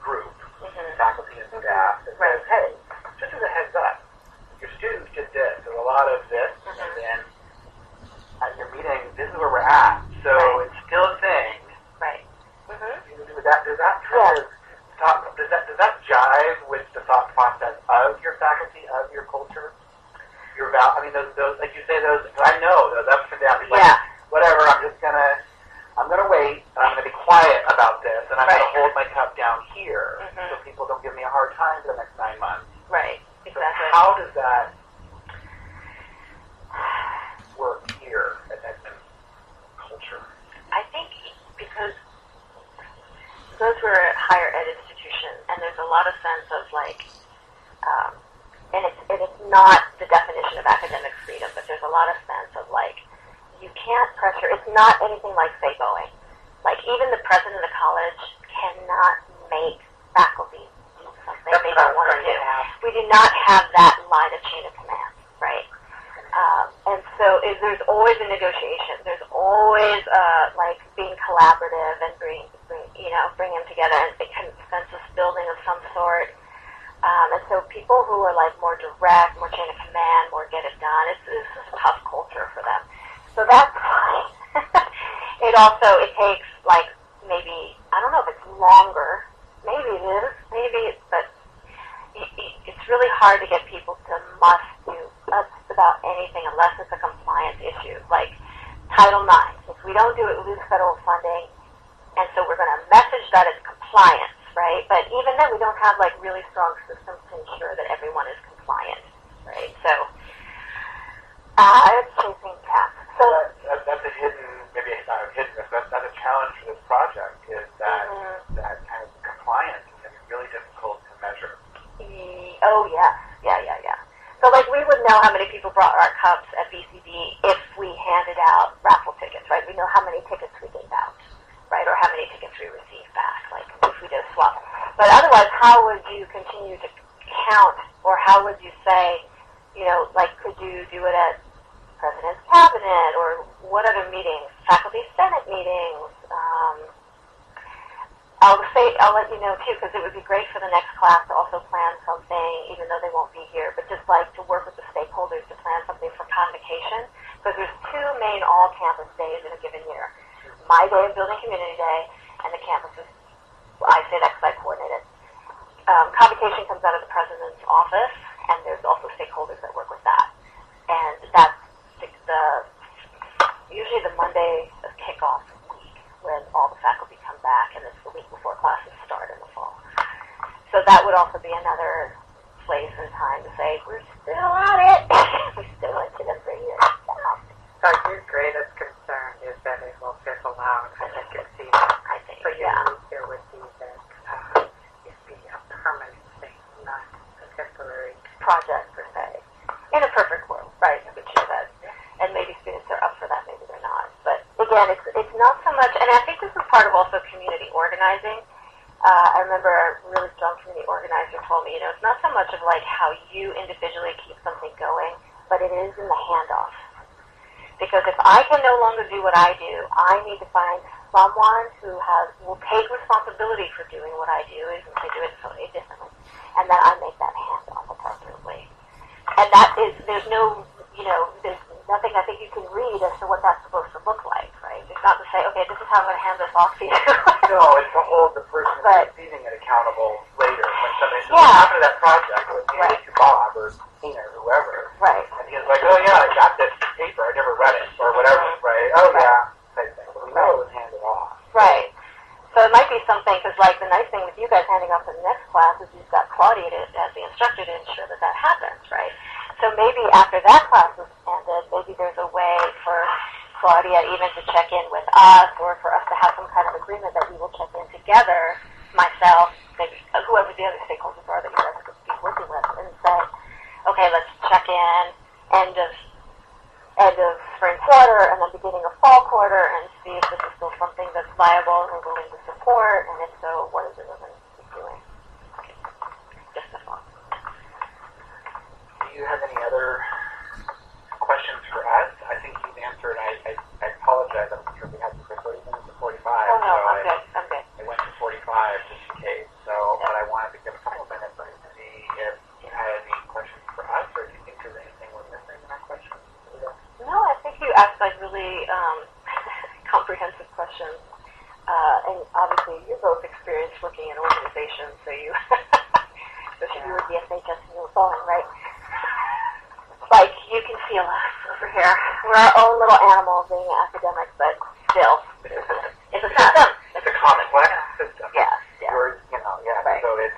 group, Mm-hmm. faculty and staff, that Right. says, hey, just as a heads up, your students did this, there's a lot of this, Mm-hmm. and then at your meeting, this is where we're at. So Right. it's still a thing. Right. Mm-hmm. Does that kind of talk, does that jive with the thought process of your faculty, of your culture? Your those like you say, those, I know those ups and downs. Like, Yeah. whatever, I'm gonna wait, and I'm gonna be quiet about this, and I'm Right. gonna hold my cup down here, Mhm. so people don't give me a hard time for the next 9 months. Right. So Exactly. how does that work here at Edmund culture? I think because those were a higher ed institution, and there's a lot of sense of like, and it's not the definition of academic freedom, but there's a lot of sense of like, you can't pressure. It's not anything like say going. Like even the president of the college cannot make faculty do something they don't want to do. We do not have that line of chain of command, right? And so there's always a negotiation. There's always like being collaborative and bring them together and consensus building of some sort. And so people who are like more direct, more chain of command, more get it done, it's a tough culture for them. So that's fine. It takes like maybe, I don't know if it's longer. Maybe it is. But it's really hard to get people to must do about anything unless it's a compliance issue. Like Title IX. If we don't do it, we lose federal funding. And so we're going to message that it's compliance, right? But even then, we don't have like really strong systems to ensure that everyone is compliant, right? So it's chasing cats. So that's a hidden, maybe it's not a hidden, but that's a challenge for this project, is that that kind of compliance is going to be really difficult to measure. Oh, yeah. So, like, we would know how many people brought our cups at BCD if we handed out raffle tickets, right? We know how many tickets we gave out, right? Or how many tickets we received back, like, if we did a swap. But otherwise, how would you continue to count, or how would you say, like, could you do it at President's Cabinet, or what other meetings? Faculty Senate meetings. I'll let you know too, because it would be great for the next class to also plan something, even though they won't be here, but just like to work with the stakeholders to plan something for convocation, because there's 2 main all-campus days in a given year. My day of Building Community Day, and the campus is, I say that because I coordinate it. Convocation comes out of the president's office, and there's also stakeholders that work with that. And that's usually the Monday of kickoff week when all the faculty come back, and it's the week before classes start in the fall. So that would also be another place and time to say, we're still at it. We still went to them for years. So your greatest concern is that it will fizzle out, and I can see that. I think, So your need here would be that it be a permanent thing, not a temporary project per se. In a perfect world, right? I would share that. And maybe students are up for that, maybe they're not. But again, it's not so much, and I think this is part of also community organizing. I remember a really strong community organizer told me, it's not so much of like how you individually keep something going, but it is in the handoff. Because if I can no longer do what I do, I need to find someone who will take responsibility for doing what I do, even if I do it totally differently. and then I make that handoff appropriately. And that is, there's no, there's nothing I think you can read as to what that's supposed to look like, right? It's not to say, okay, this is how I'm going to hand this off to you. No, it's to hold the person who's receiving it accountable later. When somebody says, what happened to that project? It was handed to Bob or Tina or whoever. Right. And he's like, oh yeah, I got this paper, I never read it, or whatever, right? Oh yeah, type thing. But we know it was handed off. Right. So it might be something, because like the nice thing with you guys handing off to the next class is you've got Claudia as the instructor to ensure that that happens, right? So maybe after that class is ended, maybe there's a way for Claudia even to check in with us, or for us to have some kind of agreement that we will check in together, myself, maybe whoever the other stakeholders are that you guys could be working with, and say, okay, let's check in end of spring quarter and then beginning of fall quarter and see if this is still something that's viable and we're willing to support, and if so, what is it we're going to keep doing? Okay. Just a thought. Do you have any other questions for us? I think you've answered. I apologize. I'm sure we had to go 30 minutes to 45. Oh, no, so I'm good. I'm good. I went to 45 just in case. So, but I wanted to give a couple minutes to see if you had any questions for us, or do you think there's anything we're missing in our questions? No, I think you asked like really comprehensive questions. And obviously you're both experienced working in organizations, so you, especially you were the SHS and you were falling, right? Like, you can feel us over here. We're our own little animals being academics, but still. It's a system. It's a complex system. Yes, yeah. Right. So it's...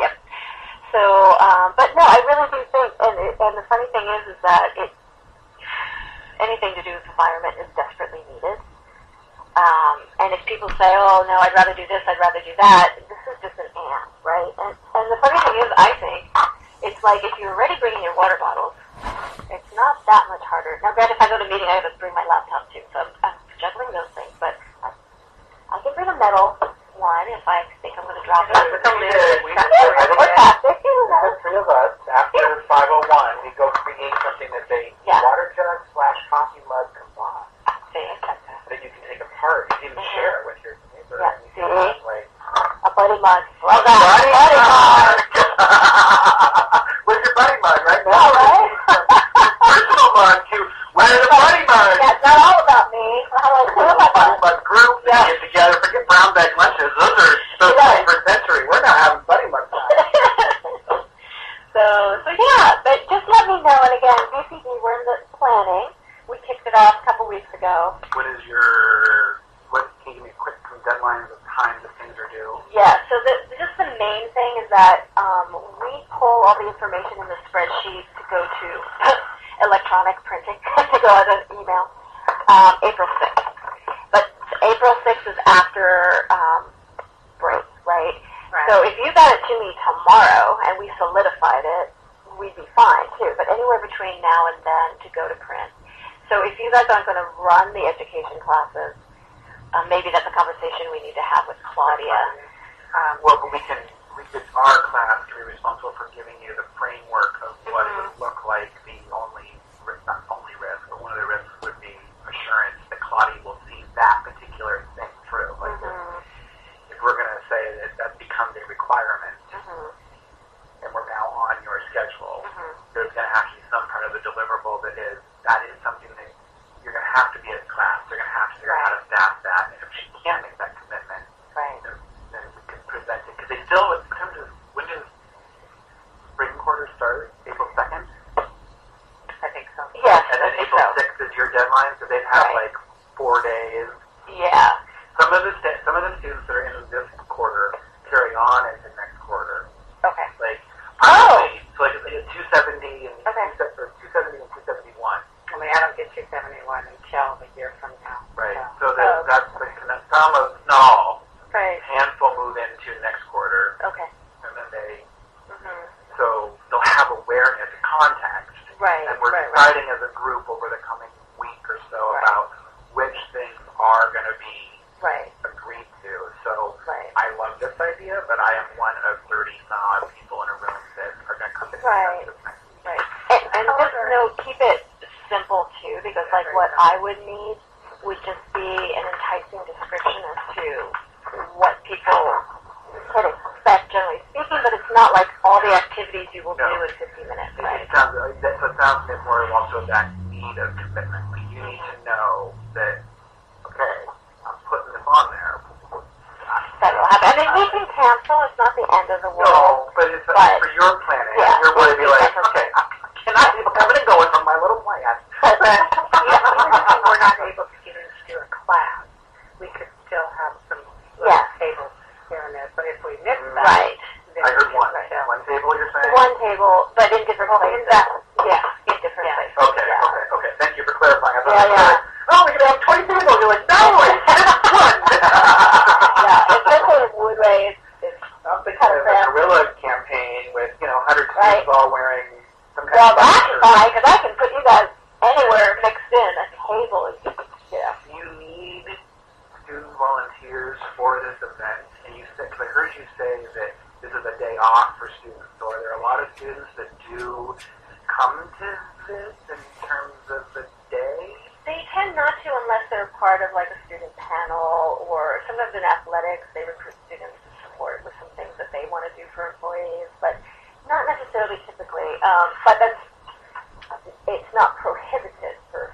Yep. So, but no, I really do think, and the funny thing is that anything to do with environment is desperately needed. And if people say, oh, no, I'd rather do this, I'd rather do that, this is just an and, right? And the funny thing is, I think, it's like if you're already bringing your water bottles, it's not that much harder. Now, granted, if I go to a meeting, I have to bring my laptop, too, so I'm juggling those things, but I can bring a metal one if I think I'm going to drop it. Or plastic. The three of us, after 5:01, we go create something that they water jug / coffee mug combined. That you can take apart. You can even share it with your neighbor. Yeah. And you can have, like, a buddy mug. Love that. Buddy mug. Where's your buddy mug right now? Yeah, right? Personal mug to wear the buddy mug. Yeah, it's not all about me. Buddy mug group. Yeah. Get together. Forget brown bag lunches. Those are so 21st century. We're not having buddy mug time. So yeah, but just let me know. And again, BCD, we're in the planning. We kicked it off a couple weeks ago. Can you give me a quick deadline of times that things are due? Yeah, so just the main thing is that we pull all the information in the spreadsheet to go to electronic printing, to go out an email, April 6th. But April 6th is after break, right? So if you got it to me tomorrow and we solidified it, we'd be fine too. But anywhere between now and then to go to print. So if you guys aren't going to run the education classes, maybe that's a conversation we need to have with Claudia. Well, our class can be responsible for giving you the framework of what it would look like. Not only risk, but one of the risks would be assurance that Claudia will see that particular thing through. Like if we're going to say that becomes a requirement, and we're now on your schedule, there's going to have to be some part of the deliverable that is something that you're going to have to be at class. They're going to have to figure out how to staff that. And if she can't make that commitment, then we can present it. Because they still, in terms of, when does spring quarter start? April 2nd? I think so. Yes, and then April 6th is your deadline, so they'd have like 4 days. Yeah. Some of the students that are in this quarter carry on into next quarter. Okay. Like, so like 270 and 270 and 271. I mean, I don't get 271 until a year from now. Right. So that's some of not all. Right. Handful move into next quarter. Okay. And then so they'll have awareness, context. Right. And we're deciding as a group over the coming week or so about which things are going to be agreed to. So I love this idea, but I am one of 30-some people in a room that are going to come to this next week. Right. And just keep it simple too, because like what I would need would just be an enticing description as to what people could expect, generally speaking, these you will do in 15 minutes, right? It sounds a bit more also that need of commitment. Like you need to know that, okay, I'm putting this on there. That will happen. I mean, we can cancel. It's not the end of the world. No, but it's for your planning. Yeah, you're going to be like, okay, can I be coming and going from my little plan? But even if we're not able to get into a class, we could still have some little tables here and there. But if we miss that, Right. then I heard we one. can One table, you're saying? One table, but in different places. Yeah, in different places. Okay. Thank you for clarifying. I thought Yeah, yeah. oh, we could have 20 tables. You're like, no, it's just one. Yeah, especially in Woodway, it's I'm thinking kind of of a guerrilla campaign with, 100 Right. students all wearing some kind well, of that's fine, because I can put you guys anywhere mixed in. A table is, Do you need student volunteers for this event? And you said, because I heard you say that this is a day off for students. So are there a lot of students that do come to this in terms of the day? They tend not to unless they're part of like a student panel, or sometimes in athletics they recruit students to support with some things that they want to do for employees, but not necessarily typically. But it's not prohibited per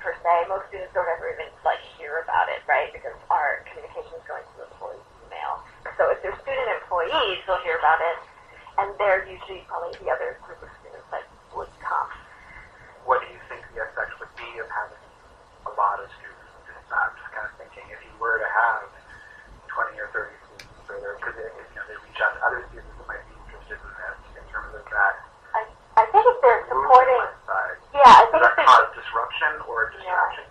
se. Most students don't ever even like hear about it, right? Because our communication is going through employee email. So if they're student employees, they'll hear about it, and they're usually probably the other group of students that would come. What do you think the effect would be of having a lot of students? I'm just kind of thinking if you were to have 20 or 30 students, because they reach out to other students that might be interested in this in terms of that. I think if they're supporting, side. I think Does if that they're cause disruption or distraction?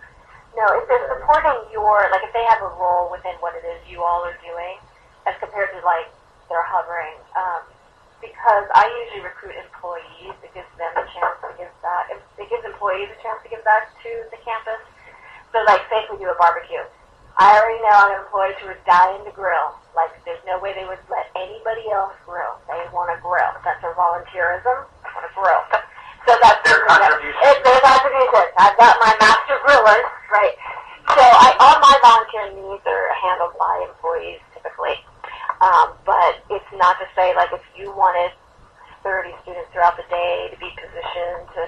No, if they're supporting like if they have a role within what it is you all are doing, as compared to like they're hovering, because I usually recruit employees, it gives them a chance to give back. It gives employees a chance to give back to the campus. So like, say if we do a barbecue, I already know I'm employees who are dying to grill. Like, there's no way they would let anybody else grill. They want to grill. That's their volunteerism. I want to grill. So that's their contribution. It's their contribution. I've got my master grillers, right? So all my volunteering needs are handled by employees typically. But it's not to say, like, if you wanted 30 students throughout the day to be positioned to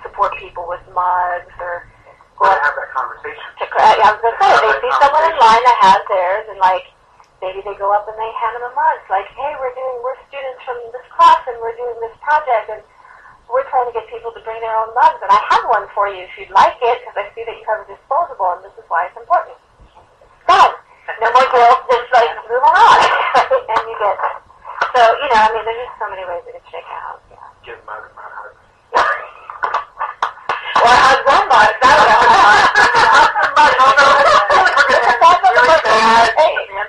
support people with mugs or Go and have that conversation. I was going to say, they see someone in line that has theirs, and, like, maybe they go up and they hand them a mug. Like, hey, we're students from this class, and we're doing this project, and we're trying to get people to bring their own mugs, and I have one for you if you'd like it, because I see that you have a disposable, and this is why it's important. Done. No more guilt, just, like, move on. And you get, so, there's just so many ways it can shake out. Yeah. Give mugs, not hugs. Or hugs and mugs, I don't know.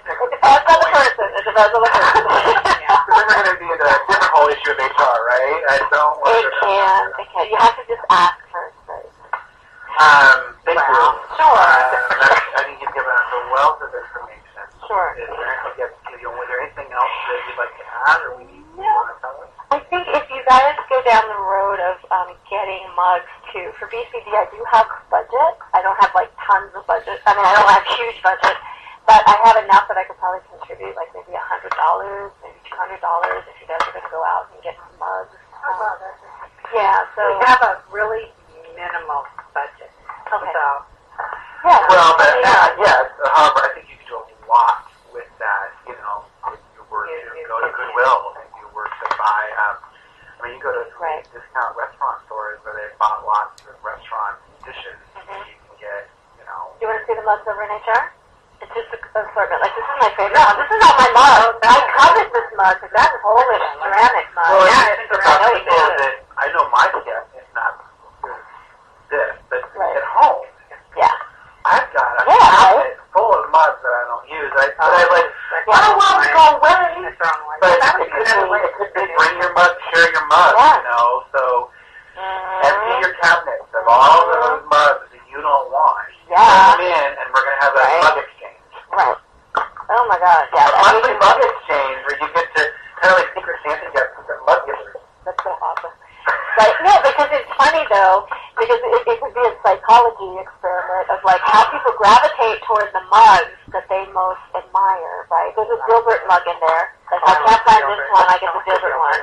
It depends on the person. It depends on the person. Then we're going to be in a different whole issue of HR, right? I don't want It can. You have to just ask first. Right? Thank you. Sure. I think you've given us a wealth of information. Sure. Was there anything else that you'd like to add, or you want to tell us? I think if you guys go down the road of getting mugs too, for BCD I do have budget. I don't have like tons of budget. I mean, I don't have huge budget, but I have enough that I could probably contribute like maybe $100, maybe $200 if you guys are going to go out and get some mugs. Yeah, so we have a really minimal budget. Okay. So, Well, but however, I think you can do a lot with that. If you were to go to Goodwill and you were to buy, you go to discount restaurant stores where they bought lots of restaurant dishes. And you can get, Do you want to see the mugs over in HR? It's just an assortment. Like, this is my favorite one. This is not my mug. I covered this mug because that's Polish ceramic mug. Well, Yeah, it's about people that I know my guess is not this, but at home. Yeah. I've got a cabinet full of mugs that I don't use. I don't want to go away. But it could be bring your mug, share your mug, so empty your cabinets of all those mugs that you don't want. Yeah. Bring them in, and we're going to have a mug exchange. Right. Oh my God, yeah. A monthly mug exchange where you get to kind of like Secret Santa get mug givers. That's so awesome. Right, no, because it's funny though, because it could be a psychology experiment of like how people gravitate toward the mugs that they most admire, right? There's a Dilbert mug in there. Like, I can't find this one, I get the Dilbert one.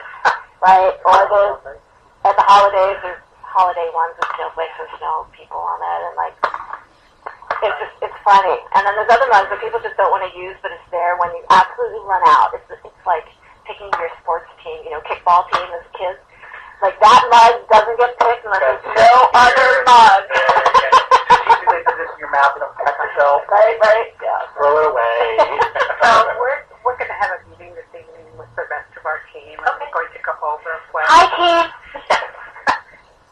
right? Or there's, at the holidays, there's holiday ones with snowflakes or snow people on it, and like, it's funny. And then there's other mugs that people just don't want to use, but it's there when you absolutely run out. It's like picking your sports team, kickball team as kids. Like, that mug doesn't get picked unless there's no other mug. Usually position your mouth, you don't cut yourself. Right, yeah. Throw it away. We're going to have a meeting this evening with the rest of our team, and we're going to go over what... Hi, team.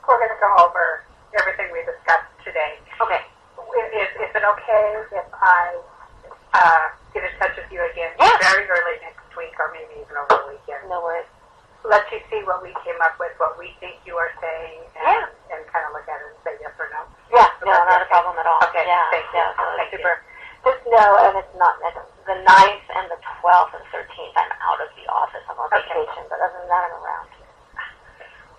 We're going to go over everything we discussed today. Okay. Is it okay if I get in touch with you again very early next week, or maybe even over the weekend? No worries. Let you see what we came up with, what we think you are saying, and kind of look at it and say yes or no. Yeah, no, not a problem at all. Okay, thank you. Yeah, no, Thank super. Just know, and it's not the 9th and the 12th and 13th, I'm out of the office. I'm on vacation, but other than that, I'm around.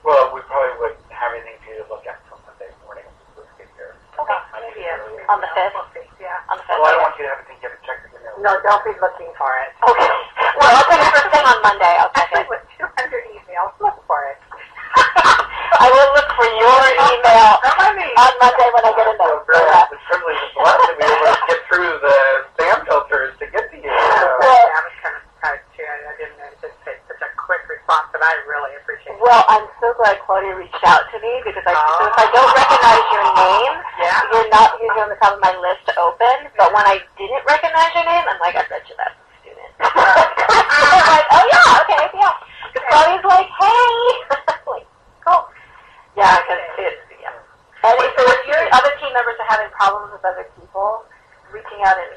Well, we probably wouldn't have anything for you to look at until Monday morning. Let's get here. Okay. Maybe On the 5th? We'll see, yeah. On the 5th. Well, I don't want you to have to think you have to check your email. No, don't be looking for it. Okay. Well, I'll check it first thing on Monday. I'll check Actually, it. with 200 emails, look for it. I will look for your email on Monday when I get in there. The privilege is blessed to be able to get through the spam filters to get to you. I was kind of surprised too. I didn't anticipate such a quick response, but I really appreciate it. Well, I'm so glad Claudia reached out to me because so if I don't recognize your name, you're not usually on the top of my list to open. But when I didn't recognize your name, I'm like, I bet you that's a student. I'm like, oh yeah, okay, yeah. Because Claudia's like, hey. Like, cool. Yeah, because it's, And so if your other team members are having problems with other people, reaching out in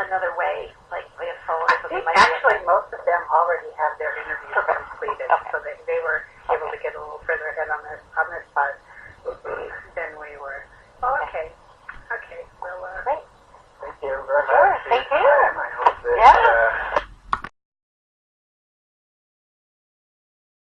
another way, like via phone or something like that. Actually, most of them already have their interviews completed, so they were able to get a little further ahead on this part than we were. Oh, okay. Okay. Well, Great. Thank you very much. Sure. Thank you. I hope that